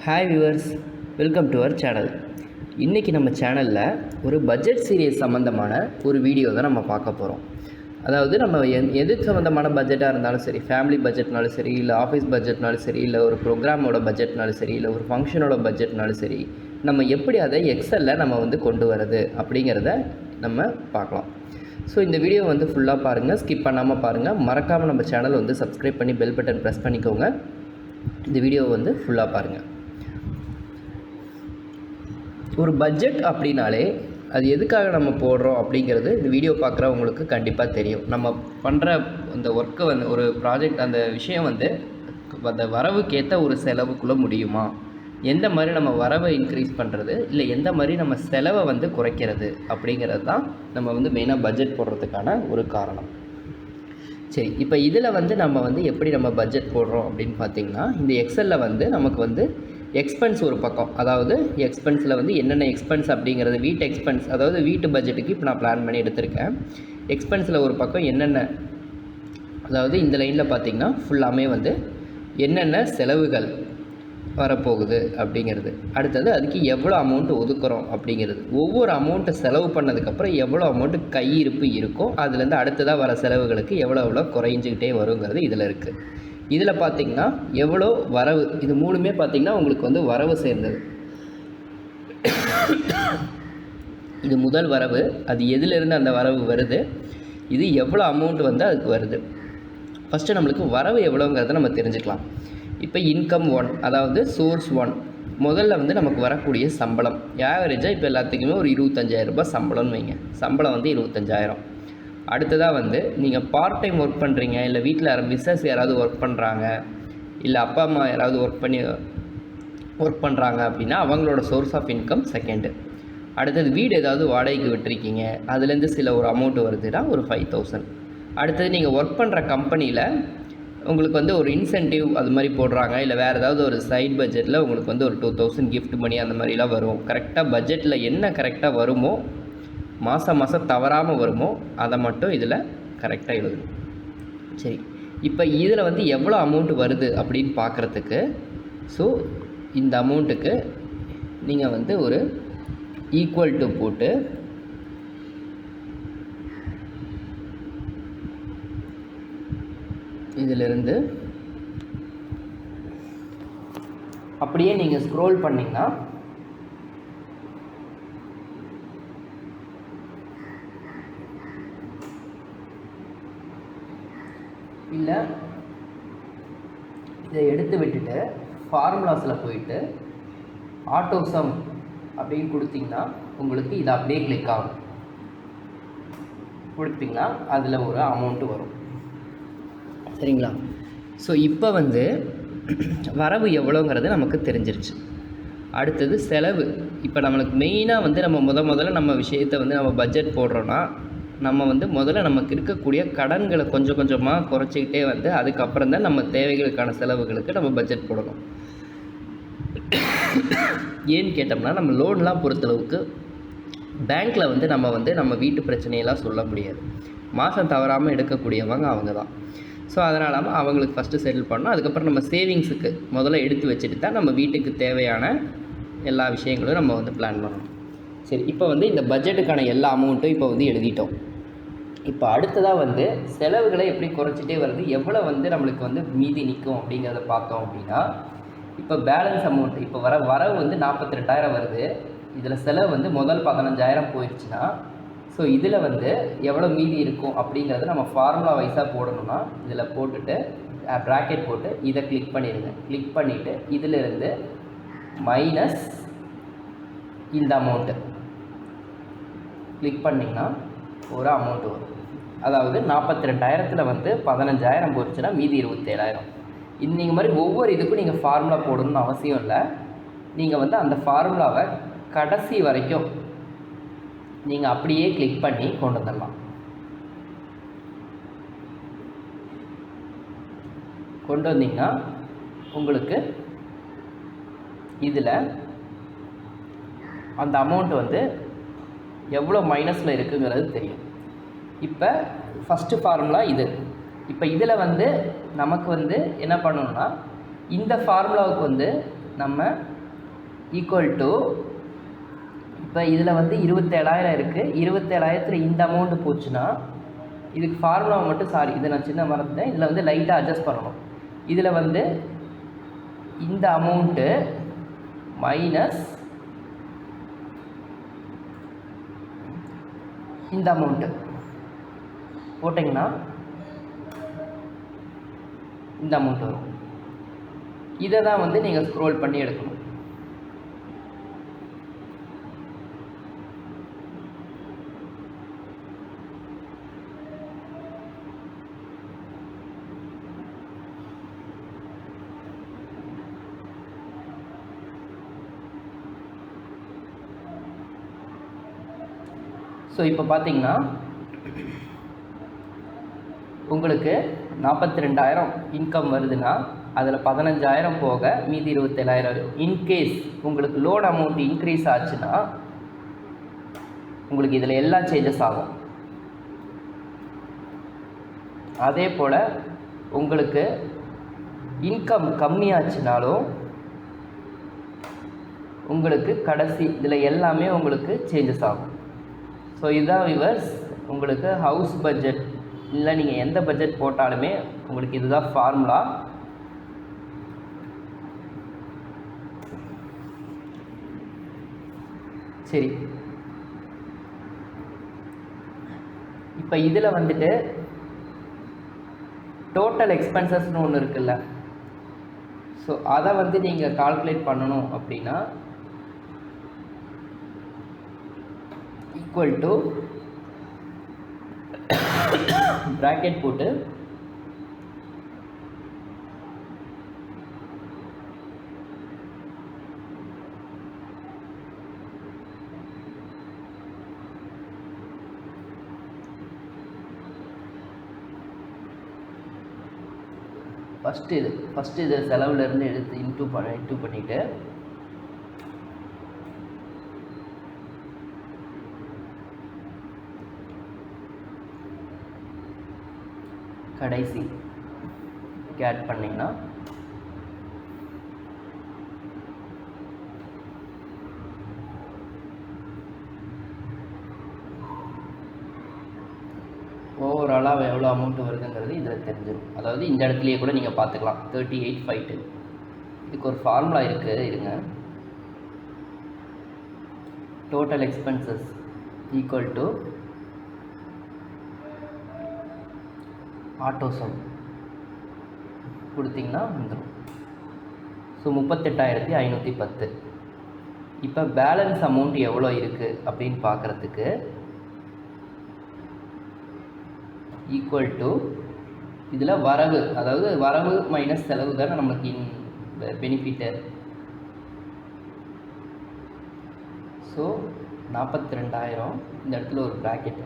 Hi viewers, welcome to our channel. இன்றைக்கி நம்ம சேனலில் ஒரு பட்ஜெட் சீரியஸ் சம்மந்தமான ஒரு வீடியோ தான் நம்ம பார்க்க போகிறோம். அதாவது நம்ம எது சம்மந்தமான பட்ஜெட்டாக இருந்தாலும் சரி, ஃபேமிலி பட்ஜெட்னாலும் சரி, இல்லை ஆஃபீஸ் பட்ஜெட்னாலும் சரி, இல்லை ஒரு ப்ரோக்ராமோட பட்ஜெட்னாலும் சரி, இல்லை ஒரு ஃபங்க்ஷனோட பட்ஜெட்னாலும் சரி, நம்ம எப்படி அதை எக்ஸலில் நம்ம கொண்டு வரது அப்படிங்கிறத நம்ம பார்க்கலாம். ஸோ இந்த வீடியோ ஃபுல்லாக பாருங்கள், ஸ்கிப் பண்ணாமல் பாருங்கள். மறக்காமல் நம்ம சேனல் சப்ஸ்கிரைப் பண்ணி பெல் பட்டன் ப்ரெஸ் பண்ணிக்கோங்க. இந்த வீடியோவை ஃபுல்லாக பாருங்கள். ஒரு பட்ஜெட் அப்படின்னாலே அது எதுக்காக நம்ம போடுறோம் அப்படிங்கிறது இந்த வீடியோ பார்க்குறவங்களுக்கு கண்டிப்பாக தெரியும். நம்ம பண்ணுற அந்த ஒர்க்கு ஒரு ப்ராஜெக்ட், அந்த விஷயம் அந்த வரவுக்கேற்ற ஒரு செலவுக்குள்ளே முடியுமா, எந்த மாதிரி நம்ம வரவை இன்க்ரீஸ் பண்ணுறது, இல்லை எந்த மாதிரி நம்ம செலவை குறைக்கிறது அப்படிங்கிறது தான் நம்ம மெயினாக பட்ஜெட் போடுறதுக்கான ஒரு காரணம். சரி, இப்போ இதில் நம்ம எப்படி நம்ம பட்ஜெட் போடுறோம் அப்படின்னு பார்த்திங்கன்னா, இந்த எக்ஸலில் நமக்கு எக்ஸ்பென்ஸ் ஒரு பக்கம், அதாவது எக்ஸ்பென்ஸில் என்னென்ன எக்ஸ்பென்ஸ் அப்படிங்கிறது, வீட்டு எக்ஸ்பென்ஸ், அதாவது வீட்டு பட்ஜெட்டுக்கு இப்போ நான் பிளான் பண்ணி எடுத்திருக்கேன். எக்ஸ்பென்ஸில் ஒரு பக்கம் என்னென்ன, அதாவது இந்த லைனில் பார்த்திங்கன்னா ஃபுல்லாமே என்னென்ன செலவுகள் வரப்போகுது அப்படிங்கிறது, அடுத்தது அதுக்கு எவ்வளோ அமௌண்ட்டு ஒதுக்குறோம் அப்படிங்கிறது, ஒவ்வொரு அமௌண்ட்டை செலவு பண்ணதுக்கப்புறம் எவ்வளோ அமௌண்ட்டு கையிருப்பு இருக்கும், அதுலேருந்து அடுத்ததாக வர செலவுகளுக்கு எவ்வளோ குறைஞ்சிக்கிட்டே வருங்கிறது இதில் இருக்குது. இதில் பார்த்திங்கன்னா எவ்வளோ வரவு, இது மூணுமே பார்த்திங்கன்னா உங்களுக்கு வரவு சேர்ந்தது. இது முதல் வரவு, அது எதிலிருந்து அந்த வரவு வருது, இது எவ்வளோ அமௌண்ட் அதுக்கு வருது. ஃபஸ்ட்டு நம்மளுக்கு வரவு எவ்வளோங்கிறத நம்ம தெரிஞ்சுக்கலாம். இப்போ இன்கம் 1, அதாவது சோர்ஸ் 1, முதல்ல நமக்கு வரக்கூடிய சம்பளம் ஆவரேஜாக இப்போ எல்லாத்துக்குமே ஒரு 25,000 ரூபாய் சம்பளம்னு வைங்க. சம்பளம் 25,000. அடுத்ததாக நீங்கள் பார்ட் டைம் ஒர்க் பண்ணுறீங்க, இல்லை வீட்டில் பிஸ்னஸ் யாராவது ஒர்க் பண்ணுறாங்க, இல்லை அப்பா அம்மா யாராவது ஒர்க் பண்ணுறாங்க அப்படின்னா அவங்களோட சோர்ஸ் ஆஃப் இன்கம் செகண்டு. அடுத்தது வீடு ஏதாவது வாடகைக்கு விட்டுருக்கீங்க, அதுலேருந்து சில ஒரு அமௌண்ட் வருதுன்னா ஒரு 5,000. அடுத்தது நீங்கள் ஒர்க் பண்ணுற கம்பெனியில் உங்களுக்கு ஒரு இன்சென்டிவ் அது மாதிரி போடுறாங்க, இல்லை வேறு ஏதாவது ஒரு சைட் பட்ஜெட்டில் உங்களுக்கு ஒரு 2,000 கிஃப்ட் மணி அந்த மாதிரிலாம் வரும். கரெக்டாக பட்ஜெட்டில் என்ன கரெக்டாக வருமோ, மாதம் தவறாமல் வருமோ அதை மட்டும் இதில் கரெக்டாக எழுதணும். சரி, இப்போ இதில் எவ்வளோ அமௌண்ட் வருது அப்படின்னு பார்க்குறதுக்கு, ஸோ இந்த அமௌண்ட்டுக்கு நீங்கள் ஒரு ஈக்குவல் டு போட்டு இதிலிருந்து அப்படியே நீங்கள் ஸ்க்ரோல் பண்ணிங்கன்னா இல்லை இதை எடுத்து விட்டுட்டு ஃபார்முலாஸில் போயிட்டு ஆட்டோ சம் அப்படின்னு கொடுத்திங்கன்னா உங்களுக்கு இதை அப்படியே கிளிக் ஆகும். கொடுத்திங்கன்னா அதில் ஒரு அமௌண்ட்டு வரும். சரிங்களா? ஸோ இப்போ வரவு எவ்வளோங்கிறது நமக்கு தெரிஞ்சிருச்சு. அடுத்தது செலவு. இப்போ நம்மளுக்கு மெயினாக நம்ம முதல்ல நம்ம விஷயத்தை நம்ம பட்ஜெட் போடுறோன்னா, நம்ம முதல்ல நமக்கு இருக்கக்கூடிய கடன்களை கொஞ்சம் கொஞ்சமாக குறைச்சிக்கிட்டே அதுக்கப்புறம் தான் நம்ம தேவைகளுக்கான செலவுகளுக்கு நம்ம பட்ஜெட் போடணும். ஏன்னு கேட்டோம்னா, நம்ம லோன்லாம் பொறுத்தளவுக்கு பேங்க்கில் நம்ம வீட்டு பிரச்சனையெல்லாம் சொல்ல முடியாது. மாதம் தவறாமல் எடுக்கக்கூடியவங்க அவங்க தான். ஸோ அதனால் அவங்களுக்கு ஃபஸ்ட்டு செட்டில் பண்ணணும். அதுக்கப்புறம் நம்ம சேவிங்ஸுக்கு முதல்ல எடுத்து வச்சுட்டு தான் நம்ம வீட்டுக்கு தேவையான எல்லா விஷயங்களும் நம்ம பிளான் பண்ணணும். சரி, இப்போ இந்த பட்ஜெட்டுக்கான எல்லா அமௌண்ட்டும் இப்போ எழுதிட்டோம். இப்போ அடுத்ததாக செலவுகளை எப்படி குறைச்சிட்டே வருது, எவ்வளோ நம்மளுக்கு மீதி நிற்கும் அப்படிங்கிறத பார்த்தோம் அப்படின்னா, இப்போ பேலன்ஸ் அமௌண்ட் இப்போ வரவு 42,000 வருது. இதில் செலவு முதல் 15,000 போயிடுச்சுன்னா, ஸோ இதில் எவ்வளோ மீதி இருக்கும் அப்படிங்கிறத நம்ம ஃபார்முலா வைஸாக போடணும்னா, இதில் போட்டுட்டு ப்ராக்கெட் போட்டு இதை கிளிக் பண்ணிடுங்க. கிளிக் பண்ணிவிட்டு இதிலிருந்து மைனஸ் இந்த அமௌண்ட்டு கிளிக் பண்ணிங்கன்னா ஒரு அமௌண்ட்டு வரும். அதாவது 42,000 15,000 போச்சுன்னா மீதி 27,000. இது நீங்கள் மாதிரி ஒவ்வொரு இதுக்கும் நீங்கள் ஃபார்முலா போடணும்னு அவசியம் இல்லை. நீங்கள் அந்த ஃபார்முலாவை கடைசி வரைக்கும் நீங்கள் அப்படியே கிளிக் பண்ணி கொண்டு வந்துடலாம். கொண்டு வந்தீங்கன்னா உங்களுக்கு இதில் அந்த அமௌண்ட் எவ்வளோ மைனஸில் இருக்குங்கிறது தெரியும். இப்போ ஃபஸ்ட்டு ஃபார்முலா இது. இப்போ இதில் நமக்கு என்ன பண்ணணும்னா, இந்த ஃபார்முலாவுக்கு நம்ம ஈக்குவல் டு இப்போ இதில் வந்து 27,000 இருக்குது. 27,000 இந்த அமௌண்ட்டு போச்சுன்னா இதுக்கு ஃபார்முலா மட்டும் இதை நான் சின்ன மறந்துட்டேன். இதில் வந்து லைட்டாக அட்ஜஸ்ட் பண்ணணும். இதில் வந்து இந்த அமௌண்ட்டு மைனஸ் இந்த அமௌண்ட்டு போட்டிங்கன்னா இந்த அமௌண்ட் வரும். இதை தான் வந்து நீங்கள் ஸ்க்ரோல் பண்ணி எடுக்கணும். ஸோ இப்போ பார்த்தீங்கன்னா உங்களுக்கு 42,000 இன்கம் வருதுன்னா அதில் 15,000 போக மீதி 27,000. இன்கேஸ் உங்களுக்கு லோன் அமௌண்ட் இன்க்ரீஸ் ஆச்சுன்னா உங்களுக்கு இதில் எல்லா சேஞ்சஸ் ஆகும். அதே போல் உங்களுக்கு இன்கம் கம்மியாச்சுனாலும் உங்களுக்கு கடைசி இதில் எல்லாமே உங்களுக்கு சேஞ்சஸ் ஆகும். ஸோ இதுதான் வியூவர்ஸ் உங்களுக்கு ஹவுஸ் பட்ஜெட் இல்லை நீங்கள் எந்த பட்ஜெட் போட்டாலுமே உங்களுக்கு இதுதான் ஃபார்முலா. சரி, இப்போ இதில் வந்துட்டு டோட்டல் எக்ஸ்பென்சஸ்னு ஒன்று இருக்குல்ல, ஸோ அதை வந்து நீங்கள் கால்குலேட் பண்ணணும் அப்படின்னா ஈக்குவல் டு ப்ராக்கெட் போட்டு ஃபஸ்ட்டு இது செலவுலேருந்து எடுத்து இன்டூ பண்ணிவிட்டு கடைசி ஆட் பண்ணிங்கன்னா ஓவராலாக எவ்வளோ அமௌண்ட் வருதுங்கிறது இதில் தெரிஞ்சிடும். அதாவது இந்த இடத்துலையே கூட நீங்கள் பார்த்துக்கலாம். 3852 இதுக்கு ஒரு ஃபார்முலா இருக்குது, இருங்க. Total expenses equal to auto sum கொடுத்திங்கன்னா வந்துடும். ஸோ 38,510. இப்போ பேலன்ஸ் அமௌண்ட் எவ்வளோ இருக்குது அப்படின்னு பார்க்குறதுக்கு ஈக்குவல் டு இதில் வரவு, அதாவது வரவு மைனஸ் செலவு தானே நமக்கு பெனிஃபிட்டு. ஸோ 42,000 இந்த இடத்துல ஒரு ப்ராக்கெட்,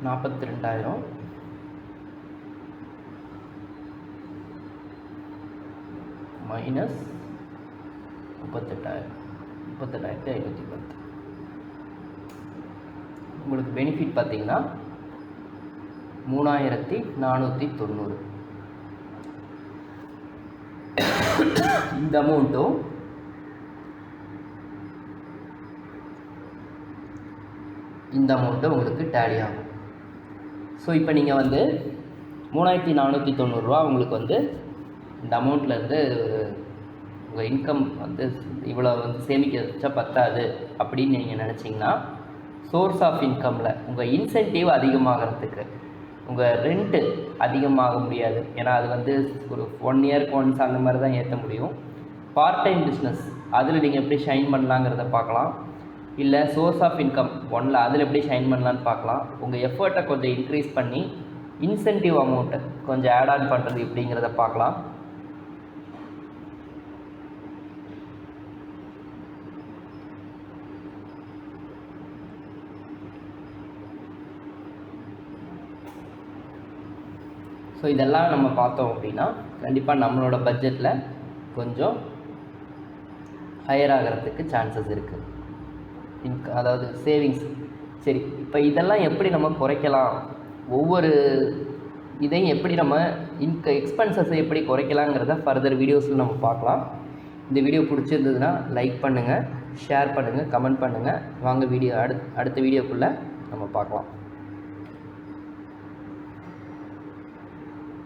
$42,000 மைனஸ் 38,510. உங்களுக்கு பெனிஃபிட் பார்த்தீங்கன்னா 3,490. இந்த அமௌண்ட்டும் இந்த அமௌண்ட்டு உங்களுக்கு டேலி ஆகும். ஸோ இப்போ நீங்கள் வந்து 3,490 உங்களுக்கு வந்து இந்த அமௌண்ட்லேருந்து உங்கள் இன்கம் வந்து இவ்வளோ வந்து சேமிக்க வச்சா பத்தாது அப்படின்னு நீங்கள் நினச்சிங்கன்னா சோர்ஸ் ஆஃப் இன்கமில் உங்கள் இன்சென்டிவ் அதிகமாகிறதுக்கு, உங்கள் ரெண்ட்டு அதிகமாக முடியாது, ஏன்னா அது வந்து ஒரு 1 இயருக்கு ஒன்ஸ் அந்த மாதிரி தான் ஏற்ற முடியும். பார்ட் டைம் பிஸ்னஸ் அதில் நீங்கள் எப்படி ஷைன் பண்ணலாங்கிறத பார்க்கலாம். இல்லை சோர்ஸ் ஆஃப் இன்கம் ஒன்றில் அதில் எப்படி ஷைன் பண்ணலான்னு பார்க்கலாம். உங்கள் எஃபர்ட்டை கொஞ்சம் இன்க்ரீஸ் பண்ணி இன்சென்டிவ் அமௌண்ட்டை கொஞ்சம் ஆட் ஆன் பண்ணுறது எப்படிங்கிறத பார்க்கலாம். ஸோ இதெல்லாம் நம்ம பார்த்தோம் அப்படின்னா கண்டிப்பாக நம்மளோட பட்ஜெட்டில் கொஞ்சம் ஹையர் ஆகிறதுக்கு சான்சஸ் இருக்குது. அதாவது சேவிங்ஸ் சரி, இப்போ இதெல்லாம் எப்படி நம்ம குறைக்கலாம், ஒவ்வொரு இதையும் எப்படி நம்ம எக்ஸ்பென்சஸை எப்படி குறைக்கலாங்கிறத ஃபர்தர் வீடியோஸில் நம்ம பார்க்கலாம். இந்த வீடியோ பிடிச்சிருந்ததுன்னா லைக் பண்ணுங்கள், ஷேர் பண்ணுங்கள், கமெண்ட் பண்ணுங்கள். வாங்க அடுத்த வீடியோக்குள்ளே நம்ம பார்க்கலாம்.